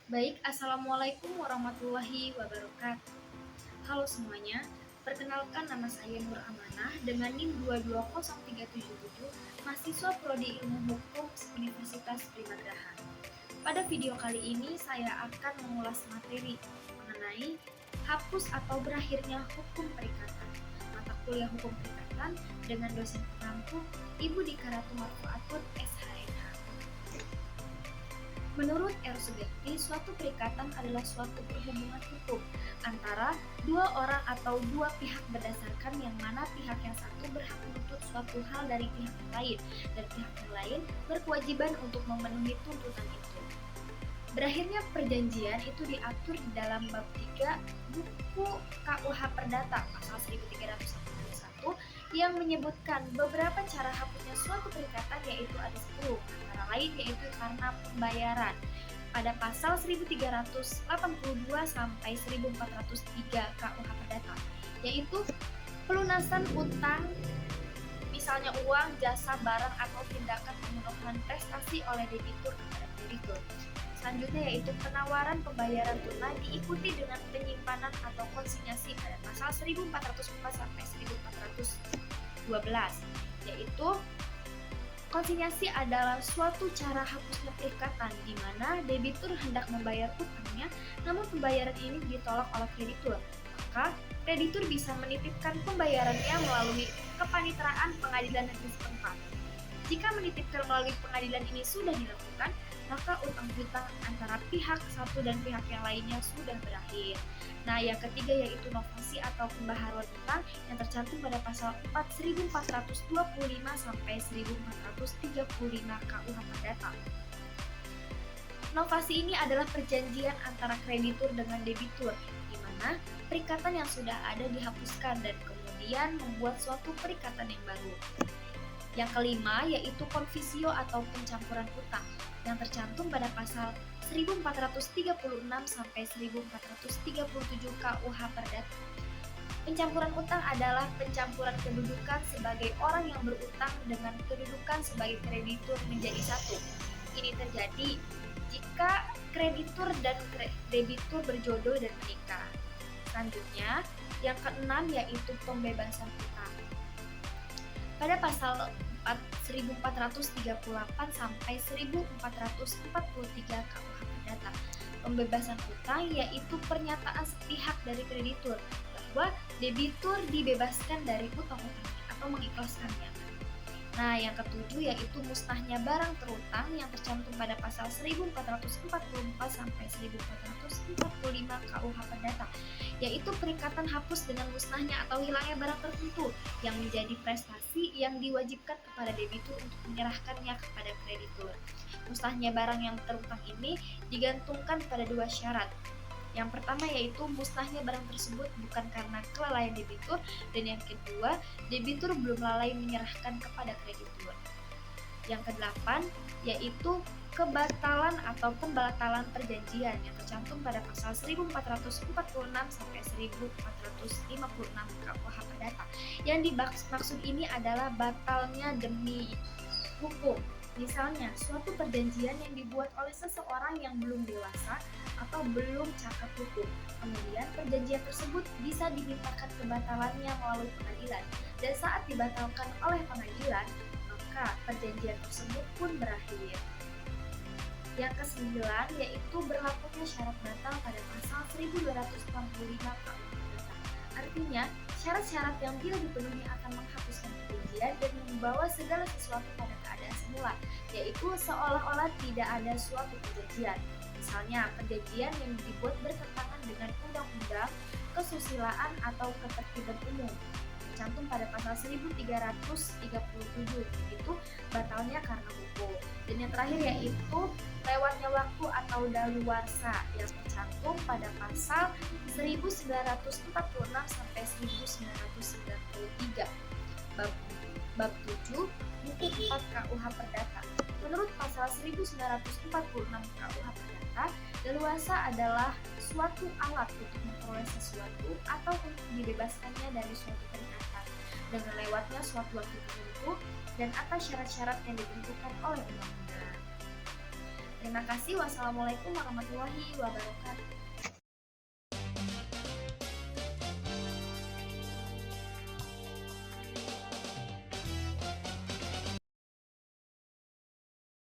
Baik, Assalamualaikum warahmatullahi wabarakatuh. Halo semuanya, perkenalkan nama saya Nur Amanah dengan NIM 220377, mahasiswa Prodi Ilmu Hukum Universitas Primagraha. Pada video kali ini saya akan mengulas materi mengenai hapus atau berakhirnya hukum perikatan, mata kuliah hukum perikatan dengan dosen pengampu Ibu Dika Ratu Marfuatun SHMH. Menurut R. Sugesti, suatu perikatan adalah suatu perhubungan hukum antara dua orang atau dua pihak berdasarkan yang mana pihak yang satu berhak menuntut suatu hal dari pihak yang lain, dan pihak yang lain berkewajiban untuk memenuhi tuntutan itu. Berakhirnya perjanjian itu diatur di dalam bab 3 buku KUH Perdata pasal 1341 yang menyebutkan beberapa cara hapusnya suatu perikatan, yaitu ada 10, antara lain yaitu karena pembayaran pada pasal 1382 sampai 1403 KUH Perdata, yaitu pelunasan utang, misalnya uang, jasa, barang, atau tindakan pemenuhan prestasi oleh debitur kepada kreditur. Selanjutnya yaitu penawaran pembayaran tunai diikuti dengan penyimpanan atau konsinyasi pada pasal 1404 sampai 1412, yaitu konsinyasi adalah suatu cara hapusnya perikatan di mana debitur hendak membayar utangnya, namun pembayaran ini ditolak oleh kreditur. Maka kreditur bisa menitipkan pembayarannya melalui kepanitraan pengadilan negeri setempat. Jika menitipkan melalui pengadilan ini sudah dilakukan, maka utang piutang antara pihak satu dan pihak yang lainnya sudah berakhir. Nah, yang ketiga yaitu novasi atau pembaharuan utang yang tercantum pada pasal 1425 sampai 1435 KUH Perdata. Novasi ini adalah perjanjian antara kreditur dengan debitur, di mana perikatan yang sudah ada dihapuskan dan kemudian membuat suatu perikatan yang baru. Yang kelima yaitu konfisio atau pencampuran utang yang tercantum pada pasal 1436 sampai 1437 KUH Perdata. Pencampuran utang adalah pencampuran kedudukan sebagai orang yang berutang dengan kedudukan sebagai kreditur menjadi satu. Ini terjadi jika kreditur dan debitur berjodoh dan menikah. Selanjutnya, yang keenam yaitu pembebasan utang. Pada pasal 1438 sampai 1443 KUH Perdata, pembebasan utang yaitu pernyataan sepihak dari kreditur bahwa debitur dibebaskan dari utang-utangnya atau mengikhlaskannya. Nah, yang ketujuh yaitu musnahnya barang terutang yang tercantum pada pasal 1444 sampai 1445 KUH Perdata, yaitu perikatan hapus dengan musnahnya atau hilangnya barang tertentu yang menjadi prestasi yang diwajibkan kepada debitur untuk menyerahkannya kepada kreditur. Musnahnya barang yang terutang ini digantungkan pada dua syarat. Yang pertama yaitu musnahnya barang tersebut bukan karena kelalaian debitur, dan yang kedua, debitur belum lalai menyerahkan kepada kreditur. Yang kedelapan yaitu kebatalan atau pembatalan perjanjian yang tercantum pada pasal 1446 sampai 1456 KUH Perdata. Yang dimaksud ini adalah batalnya demi hukum. Misalnya, suatu perjanjian yang dibuat oleh seseorang yang belum dewasa atau belum cakap hukum. Kemudian perjanjian tersebut bisa dimintakan kebatalannya melalui pengadilan, dan saat dibatalkan oleh pengadilan, maka perjanjian tersebut pun berakhir. Yang kesembilan yaitu berlakunya syarat batal pada pasal 1265 KUH Perdata. Artinya, syarat-syarat yang bila dipenuhi akan menghapuskan perjanjian dan membawa segala sesuatu pada keadaan semula, yaitu seolah-olah tidak ada suatu perjanjian. Misalnya, perjanjian yang dibuat bertentangan dengan undang-undang, kesusilaan, atau ketertiban umum, tercantum pada pasal 1337, yaitu batalnya karena hukum. Dan yang terakhir yaitu lewatnya waktu atau daluarsa yang tercantum pada pasal 1946 sampai 1993 bab 7 buku 4 KUH Perdata. Menurut pasal 1946 KUH Perdata, daluarsa adalah suatu alat untuk memperoleh sesuatu atau untuk dibebaskannya dari suatu perikatan dengan lewatnya suatu waktu tertentu dan atas syarat-syarat yang ditentukan oleh undang-undang. Terima kasih. Wassalamualaikum warahmatullahi wabarakatuh.